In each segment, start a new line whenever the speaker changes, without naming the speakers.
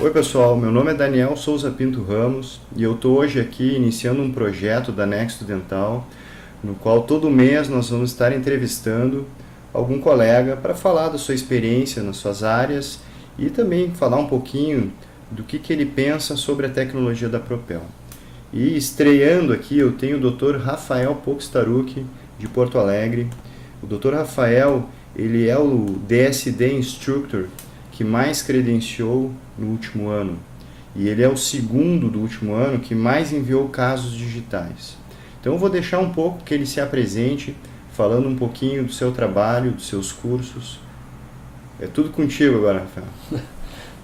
Oi pessoal, meu nome é Daniel Souza Pinto Ramos e eu estou hoje aqui iniciando um projeto da Nexto Dental, no qual todo mês nós vamos estar entrevistando algum colega para falar da sua experiência nas suas áreas e também falar um pouquinho do que ele pensa sobre a tecnologia da Propel. E estreando aqui eu tenho o Dr. Rafael Poxtarucci, de Porto Alegre. O Dr. Rafael, ele é o DSD Instructor que mais credenciou no último ano. E ele é o segundo do último ano que mais enviou casos digitais. Então eu vou deixar um pouco que ele se apresente, falando um pouquinho do seu trabalho, dos seus cursos. É tudo contigo agora, Rafael.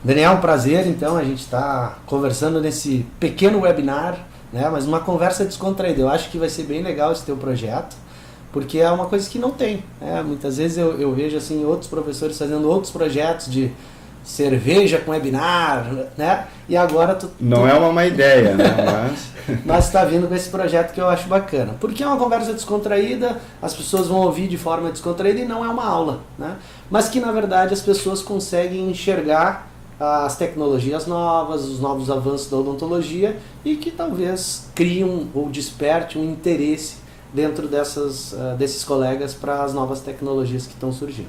Daniel, um prazer, então, a gente está conversando nesse pequeno webinar, né, mas uma conversa descontraída. Eu acho que vai ser bem legal esse teu projeto, porque é uma coisa que não tem, né? Muitas vezes eu vejo assim, outros professores fazendo outros projetos de cerveja com webinar, né? E agora
Não é uma má ideia, né?
Mas está vindo com esse projeto que eu acho bacana. Porque é uma conversa descontraída, as pessoas vão ouvir de forma descontraída e não é uma aula, né? Mas que na verdade as pessoas conseguem enxergar as tecnologias novas, os novos avanços da odontologia e que talvez criem ou desperte um interesse dentro desses colegas para as novas tecnologias que estão surgindo.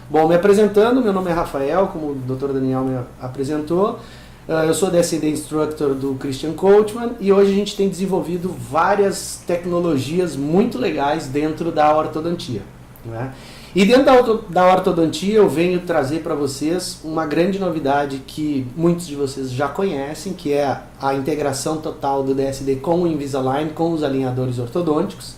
Bom, me apresentando, meu nome é Rafael, como o Dr. Daniel me apresentou. Eu sou DSD Instructor do Christian Coachman e hoje a gente tem desenvolvido várias tecnologias muito legais dentro da ortodontia, né? E dentro da ortodontia eu venho trazer para vocês uma grande novidade que muitos de vocês já conhecem, que é a integração total do DSD com o Invisalign, com os alinhadores ortodônticos.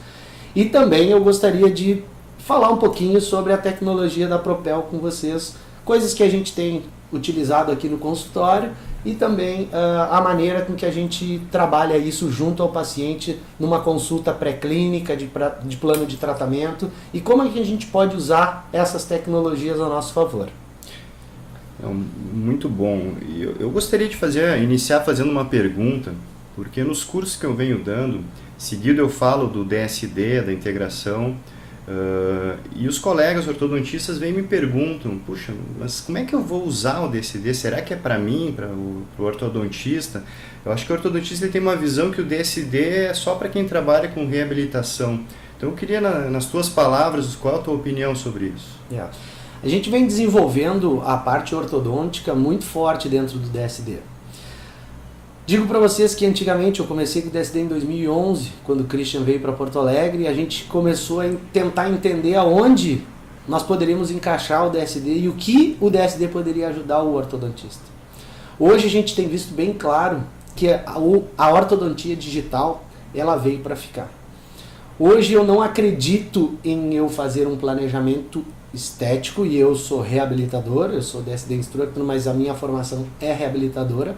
E também eu gostaria de falar um pouquinho sobre a tecnologia da Propel com vocês, coisas que a gente tem utilizado aqui no consultório e também a maneira com que a gente trabalha isso junto ao paciente numa consulta pré-clínica, de plano de tratamento e como é que a gente pode usar essas tecnologias a nosso favor.
Muito bom. Eu gostaria de iniciar fazendo uma pergunta, porque nos cursos que eu venho dando, seguido eu falo do DSD, da integração, e os colegas ortodontistas vêm e me perguntam, puxa, mas como é que eu vou usar o DSD? Será que é para mim, para o ortodontista? Eu acho que o ortodontista ele tem uma visão que o DSD é só para quem trabalha com reabilitação. Então eu queria, nas tuas palavras, qual é a tua opinião sobre isso?
A gente vem desenvolvendo a parte ortodôntica muito forte dentro do DSD. Digo para vocês que antigamente eu comecei com o DSD em 2011, quando o Christian veio para Porto Alegre, e a gente começou a tentar entender aonde nós poderíamos encaixar o DSD e o que o DSD poderia ajudar o ortodontista. Hoje a gente tem visto bem claro que a ortodontia digital ela veio para ficar. Hoje eu não acredito em eu fazer um planejamento estético, e eu sou reabilitador, eu sou DSD Instructor, mas a minha formação é reabilitadora.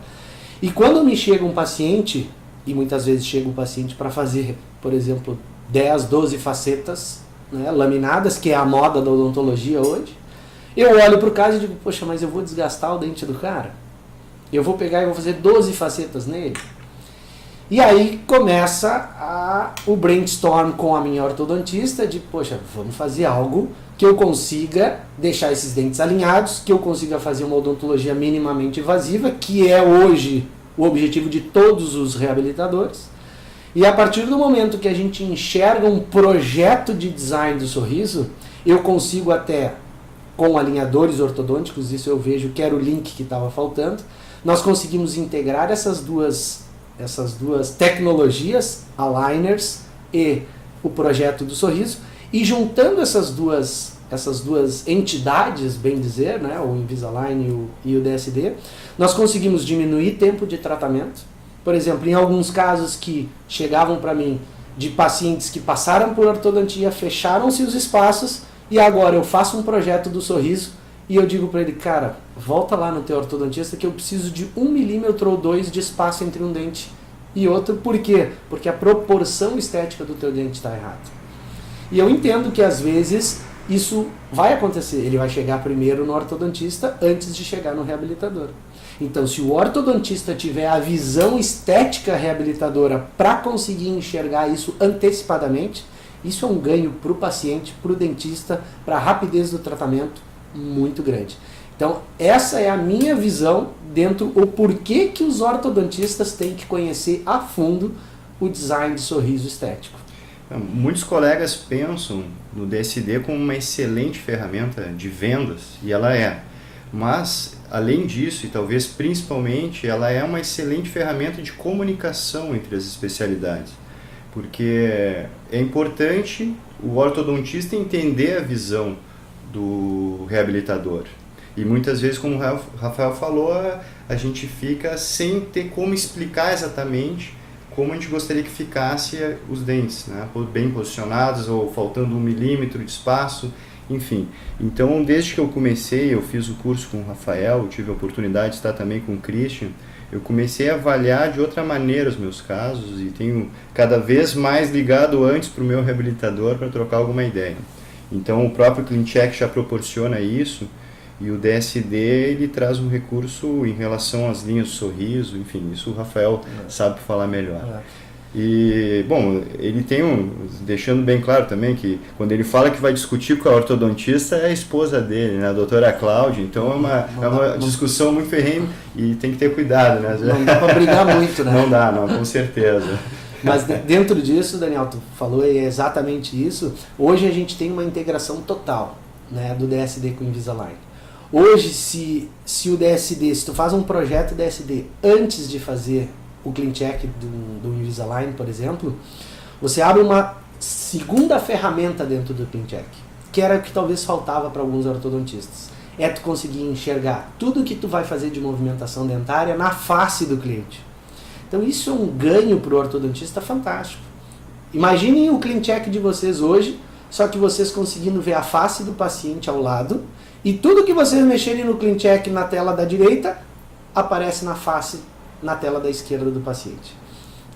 E quando me chega um paciente, e muitas vezes chega um paciente para fazer, por exemplo, 10, 12 facetas, né, laminadas, que é a moda da odontologia hoje, eu olho para o caso e digo, poxa, mas eu vou desgastar o dente do cara? Eu vou pegar e vou fazer 12 facetas nele? E aí começa o brainstorm com a minha ortodontista de, poxa, vamos fazer algo que eu consiga deixar esses dentes alinhados, que eu consiga fazer uma odontologia minimamente invasiva, que é hoje o objetivo de todos os reabilitadores. E a partir do momento que a gente enxerga um projeto de design do sorriso, eu consigo até, com alinhadores ortodônticos, isso eu vejo que era o link que estava faltando, nós conseguimos integrar essas duas tecnologias, aligners e o projeto do sorriso, e juntando essas duas entidades, bem dizer, né, o Invisalign e o DSD, nós conseguimos diminuir tempo de tratamento. Por exemplo, em alguns casos que chegavam para mim de pacientes que passaram por ortodontia, fecharam-se os espaços e agora eu faço um projeto do sorriso e eu digo para ele, cara, volta lá no teu ortodontista que eu preciso de 1 milímetro ou 2 de espaço entre um dente e outro. Por quê? Porque a proporção estética do teu dente está errada. E eu entendo que às vezes isso vai acontecer, ele vai chegar primeiro no ortodontista antes de chegar no reabilitador. Então, se o ortodontista tiver a visão estética reabilitadora para conseguir enxergar isso antecipadamente, isso é um ganho para o paciente, para o dentista, para a rapidez do tratamento muito grande. Então, essa é a minha visão dentro o porquê que os ortodontistas têm que conhecer a fundo o design de sorriso estético.
Muitos colegas pensam no DSD como uma excelente ferramenta de vendas, e ela é. Mas, além disso, e talvez principalmente, ela é uma excelente ferramenta de comunicação entre as especialidades. Porque é importante o ortodontista entender a visão do reabilitador. E muitas vezes, como o Rafael falou, a gente fica sem ter como explicar exatamente como a gente gostaria que ficasse os dentes, né? Bem posicionados ou faltando 1 milímetro de espaço, enfim. Então, desde que eu comecei, eu fiz o curso com o Rafael, tive a oportunidade de estar também com o Christian, eu comecei a avaliar de outra maneira os meus casos e tenho cada vez mais ligado antes para o meu reabilitador para trocar alguma ideia. Então, o próprio CleanCheck já proporciona isso. E o DSD, ele traz um recurso em relação às linhas de sorriso, enfim, isso o Rafael sabe falar melhor. E, bom, ele tem deixando bem claro também que quando ele fala que vai discutir com a ortodontista, é a esposa dele, né, a doutora Cláudia, então é uma discussão muito ferrenha e tem que ter cuidado, né?
Não dá para brigar muito, né?
Não dá, não, com certeza.
Mas dentro disso, Daniel, tu falou é exatamente isso, hoje a gente tem uma integração total, né, do DSD com o Invisalign. Hoje, se o DSD, se tu faz um projeto DSD antes de fazer o CleanCheck do Invisalign, por exemplo, você abre uma segunda ferramenta dentro do CleanCheck, que era o que talvez faltava para alguns ortodontistas. É tu conseguir enxergar tudo que tu vai fazer de movimentação dentária na face do cliente. Então isso é um ganho para o ortodontista fantástico. Imaginem o CleanCheck de vocês hoje, só que vocês conseguindo ver a face do paciente ao lado, e tudo que vocês mexerem no CleanCheck na tela da direita, aparece na face, na tela da esquerda do paciente.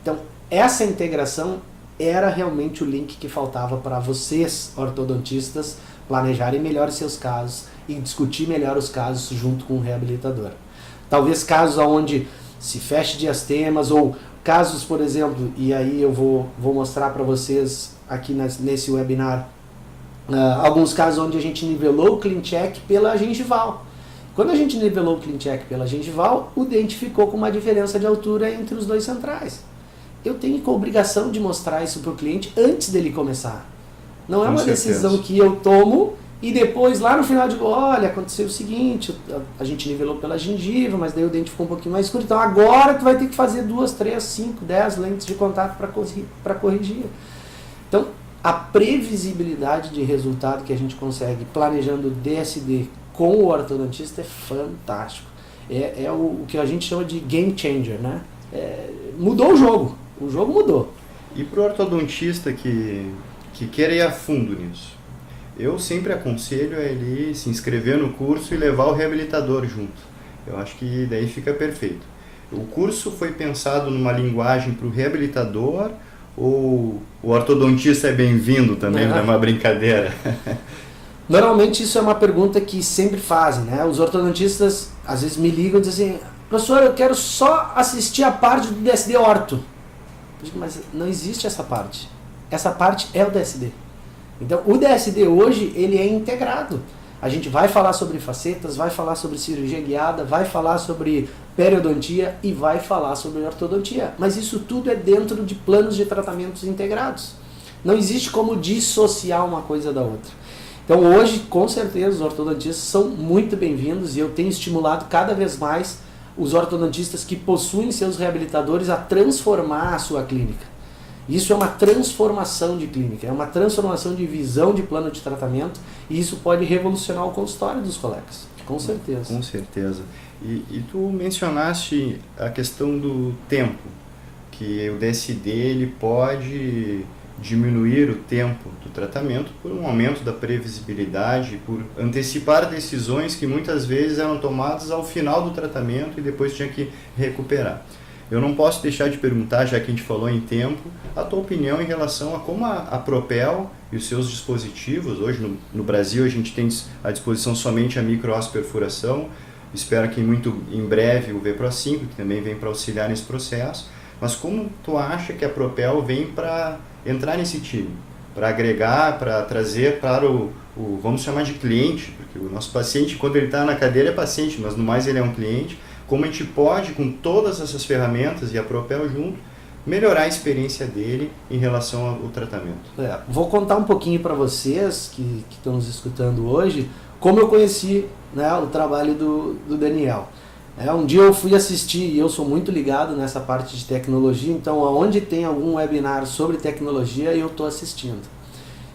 Então, essa integração era realmente o link que faltava para vocês, ortodontistas, planejarem melhor os seus casos e discutir melhor os casos junto com o reabilitador. Talvez casos onde se feche diastemas ou casos, por exemplo, e aí eu vou mostrar para vocês aqui nesse webinar, alguns casos onde a gente nivelou o CleanCheck pela gengival. Quando a gente nivelou o CleanCheck pela gengival, o dente ficou com uma diferença de altura entre os dois centrais. Eu tenho a obrigação de mostrar isso para o cliente antes dele começar. Não é uma decisão que eu tomo e depois lá no final digo, olha, aconteceu o seguinte, a gente nivelou pela gengiva, mas daí o dente ficou um pouquinho mais escuro, então agora tu vai ter que fazer 2, 3, 5, 10 lentes de contato para corrigir. Então, a previsibilidade de resultado que a gente consegue planejando o DSD com o ortodontista é fantástico. É o que a gente chama de game changer, né? Mudou o jogo mudou.
E para o ortodontista que queira ir a fundo nisso, eu sempre aconselho ele se inscrever no curso e levar o reabilitador junto. Eu acho que daí fica perfeito. O curso foi pensado numa linguagem para o reabilitador, ou o ortodontista é bem-vindo também, não é uma brincadeira?
Normalmente isso é uma pergunta que sempre fazem, né? Os ortodontistas às vezes me ligam e dizem assim, professor, eu quero só assistir a parte do DSD orto. Mas não existe essa parte. Essa parte é o DSD. Então o DSD hoje ele é integrado. A gente vai falar sobre facetas, vai falar sobre cirurgia guiada, vai falar sobre periodontia e vai falar sobre ortodontia. Mas isso tudo é dentro de planos de tratamentos integrados. Não existe como dissociar uma coisa da outra. Então hoje, com certeza, os ortodontistas são muito bem-vindos e eu tenho estimulado cada vez mais os ortodontistas que possuem seus reabilitadores a transformar a sua clínica. Isso é uma transformação de clínica, é uma transformação de visão de plano de tratamento e isso pode revolucionar o consultório dos colegas, com certeza.
Com certeza. E tu mencionaste a questão do tempo, que o DSD ele pode diminuir o tempo do tratamento por um aumento da previsibilidade, por antecipar decisões que muitas vezes eram tomadas ao final do tratamento e depois tinha que recuperar. Eu não posso deixar de perguntar, já que a gente falou em tempo, a tua opinião em relação a como a Propel e os seus dispositivos, hoje no Brasil a gente tem à disposição somente a microosperfuração, espero que muito em breve o VPRO 5, que também vem para auxiliar nesse processo, mas como tu acha que a Propel vem para entrar nesse time, para agregar, para trazer para vamos chamar de cliente, porque o nosso paciente, quando ele está na cadeira, é paciente, mas no mais ele é um cliente. Como a gente pode, com todas essas ferramentas e a Propel junto, melhorar a experiência dele em relação ao tratamento.
Vou contar um pouquinho para vocês que estão nos escutando hoje, como eu conheci, né, o trabalho do Daniel. Um dia eu fui assistir, e eu sou muito ligado nessa parte de tecnologia, então aonde tem algum webinar sobre tecnologia, eu estou assistindo.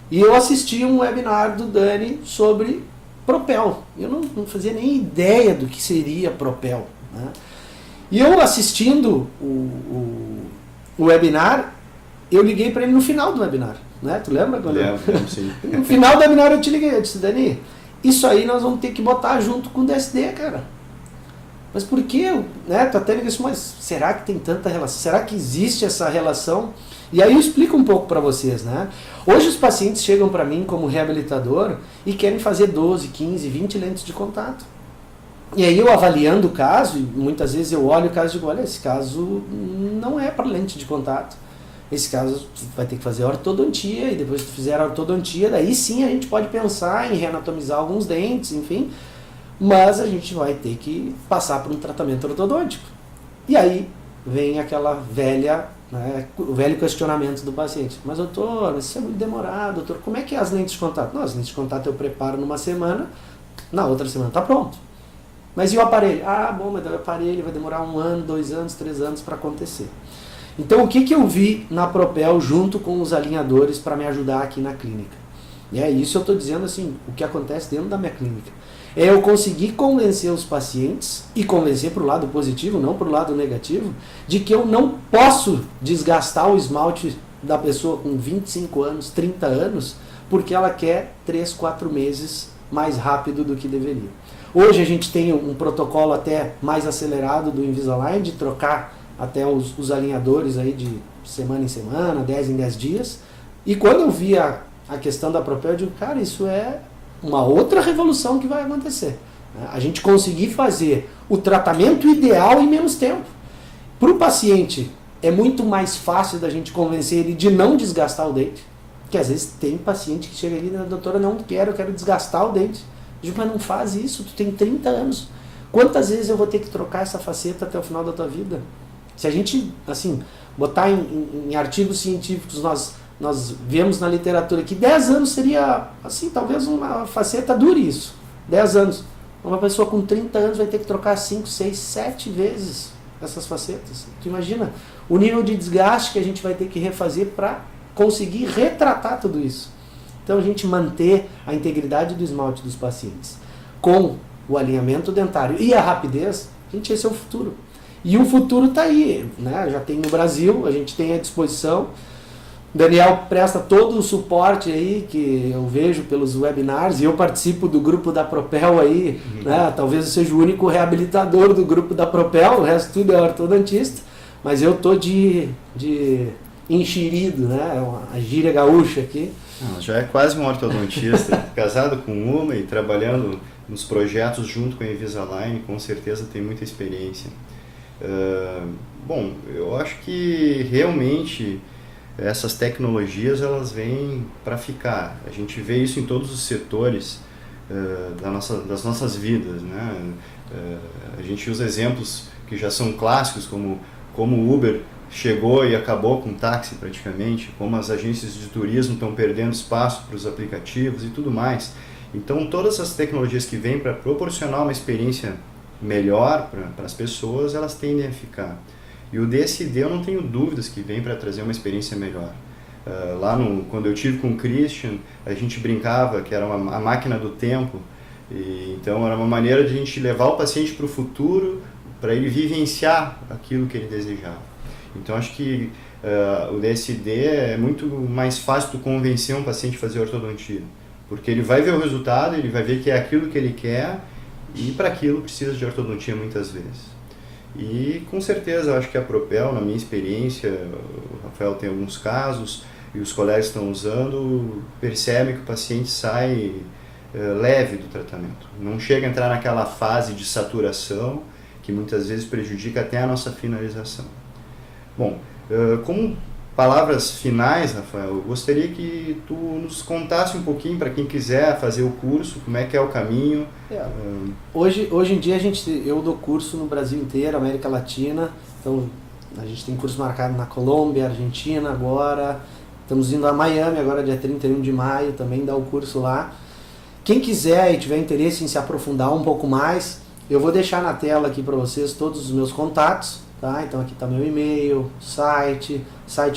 E eu assisti um webinar do Dani sobre Propel. Eu não fazia nem ideia do que seria Propel, né? E eu assistindo o webinar, eu liguei para ele no final do webinar, né? Tu lembra?
Lembro, sim.
No final do webinar eu te liguei, eu disse, Dani, isso aí nós vamos ter que botar junto com o DSD, cara. Mas por que? Né? Tu até me disse, mas será que tem tanta relação? Será que existe essa relação? E aí eu explico um pouco para vocês, né? Hoje os pacientes chegam para mim como reabilitador e querem fazer 12, 15, 20 lentes de contato. E aí eu avaliando o caso, e muitas vezes eu olho o caso e digo, olha, esse caso não é para lente de contato. Esse caso vai ter que fazer ortodontia, e depois que tu fizer a ortodontia, daí sim a gente pode pensar em reanatomizar alguns dentes, enfim. Mas a gente vai ter que passar por um tratamento ortodôntico. E aí vem aquela velha, né, o velho questionamento do paciente. Mas doutor, isso é muito demorado, doutor, como é que é as lentes de contato? Não, as lentes de contato eu preparo numa semana, na outra semana está pronto. Mas e o aparelho? Bom, mas o aparelho vai demorar 1 ano, 2 anos, 3 anos para acontecer. Então o que eu vi na Propel junto com os alinhadores para me ajudar aqui na clínica? E é isso eu estou dizendo assim, o que acontece dentro da minha clínica. É eu conseguir convencer os pacientes, e convencer para o lado positivo, não para o lado negativo, de que eu não posso desgastar o esmalte da pessoa com 25 anos, 30 anos, porque ela quer 3, 4 meses mais rápido do que deveria. Hoje a gente tem um protocolo até mais acelerado do Invisalign, de trocar até os alinhadores aí de semana em semana, 10 em 10 dias. E quando eu vi a questão da Propel, eu digo, cara, isso é uma outra revolução que vai acontecer. A gente conseguir fazer o tratamento ideal em menos tempo. Para o paciente, é muito mais fácil da gente convencer ele de não desgastar o dente. Porque às vezes tem paciente que chega ali, doutora, não quero, eu quero desgastar o dente. Eu digo, mas não faz isso, tu tem 30 anos. Quantas vezes eu vou ter que trocar essa faceta até o final da tua vida? Se a gente, assim, botar em artigos científicos, nós vemos na literatura que 10 anos seria, assim, talvez uma faceta dure isso. 10 anos. Uma pessoa com 30 anos vai ter que trocar 5, 6, 7 vezes essas facetas. Tu imagina o nível de desgaste que a gente vai ter que refazer para conseguir retratar tudo isso. Então a gente manter a integridade do esmalte dos pacientes com o alinhamento dentário e a rapidez, gente, esse é o futuro. E o futuro está aí, né? Já tem no Brasil, a gente tem à disposição. Daniel presta todo o suporte aí que eu vejo pelos webinars, e eu participo do grupo da Propel aí, né? Talvez eu seja o único reabilitador do grupo da Propel, o resto tudo é ortodontista, mas eu tô de enxerido, né? A gíria gaúcha aqui.
Já é quase um ortodontista, casado com uma e trabalhando nos projetos junto com a Invisalign, com certeza tem muita experiência. Bom, eu acho que realmente essas tecnologias elas vêm para ficar. A gente vê isso em todos os setores das nossas vidas, né? A gente usa exemplos que já são clássicos, como o Uber chegou e acabou com o táxi praticamente, como as agências de turismo estão perdendo espaço para os aplicativos e tudo mais. Então todas essas tecnologias que vêm para proporcionar uma experiência melhor para as pessoas, elas tendem a ficar. E o DSD eu não tenho dúvidas que vem para trazer uma experiência melhor. Quando eu tive com o Christian, a gente brincava que era a máquina do tempo, e então era uma maneira de a gente levar o paciente para o futuro, para ele vivenciar aquilo que ele desejava. Então acho que o DSD é muito mais fácil de convencer um paciente a fazer ortodontia, porque ele vai ver o resultado, ele vai ver que é aquilo que ele quer, e para aquilo precisa de ortodontia muitas vezes. E com certeza eu acho que a Propel, na minha experiência, o Rafael tem alguns casos, e os colegas estão usando, percebem que o paciente sai leve do tratamento. Não chega a entrar naquela fase de saturação, que muitas vezes prejudica até a nossa finalização. Bom, como palavras finais, Rafael, eu gostaria que tu nos contasse um pouquinho para quem quiser fazer o curso, como é que é o caminho.
Hoje em dia eu dou curso no Brasil inteiro, América Latina, então a gente tem curso marcado na Colômbia, Argentina agora, estamos indo a Miami agora dia 31 de maio, também dá o curso lá. Quem quiser e tiver interesse em se aprofundar um pouco mais, eu vou deixar na tela aqui para vocês todos os meus contatos, tá? Então aqui está meu e-mail, site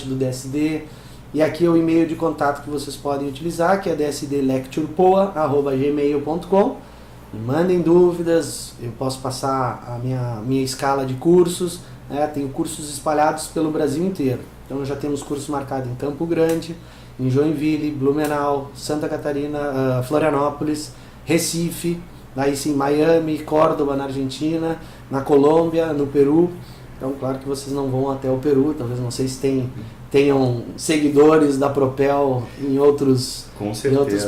do DSD, e aqui é o e-mail de contato que vocês podem utilizar, que é dsdlecturepoa@gmail.com. Me mandem dúvidas, eu posso passar a minha escala de cursos, né? Tenho cursos espalhados pelo Brasil inteiro. Então já temos cursos marcados em Campo Grande, em Joinville, Blumenau, Santa Catarina, Florianópolis, Recife, daí sim Miami, Córdoba na Argentina, na Colômbia, no Peru. Então claro que vocês não vão até o Peru, talvez não sei se tenham seguidores da Propel em outros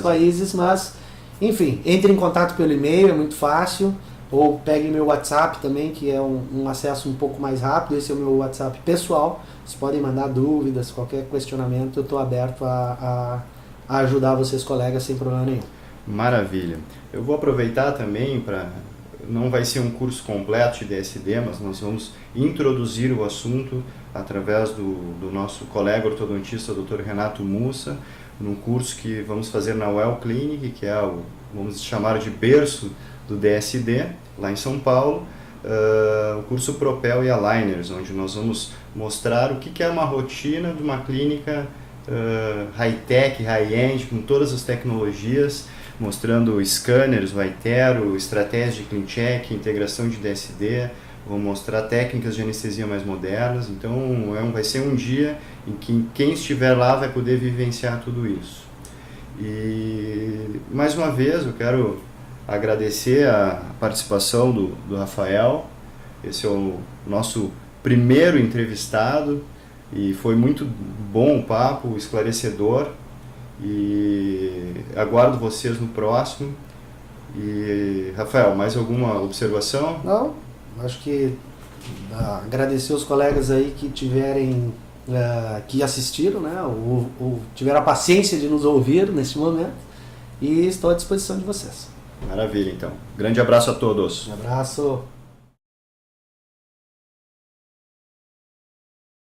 países, mas enfim, entre em contato pelo e-mail, é muito fácil, ou peguem meu WhatsApp também, que é um acesso um pouco mais rápido. Esse é o meu WhatsApp pessoal, vocês podem mandar dúvidas, qualquer questionamento, eu estou aberto a ajudar vocês, colegas, sem problema nenhum.
Maravilha. Eu vou aproveitar também para... Não vai ser um curso completo de DSD, mas nós vamos introduzir o assunto através do nosso colega ortodontista, Dr. Renato Mussa, num curso que vamos fazer na Well Clinic, que é vamos chamar de berço do DSD, lá em São Paulo, o curso Propel e Aligners, onde nós vamos mostrar o que é uma rotina de uma clínica high-tech, high-end, com todas as tecnologias, mostrando scanners, o iTero, estratégias de clean check, integração de DSD, vou mostrar técnicas de anestesia mais modernas. Então vai ser um dia em que quem estiver lá vai poder vivenciar tudo isso. E mais uma vez eu quero agradecer a participação do Rafael. Esse é o nosso primeiro entrevistado e foi muito bom o papo, esclarecedor, e aguardo vocês no próximo. E Rafael, mais alguma observação?
Não, acho que agradecer os colegas aí que que assistiram, né, ou tiveram a paciência de nos ouvir neste momento, e estou à disposição de vocês.
Maravilha, então. Grande abraço a todos.
Um abraço.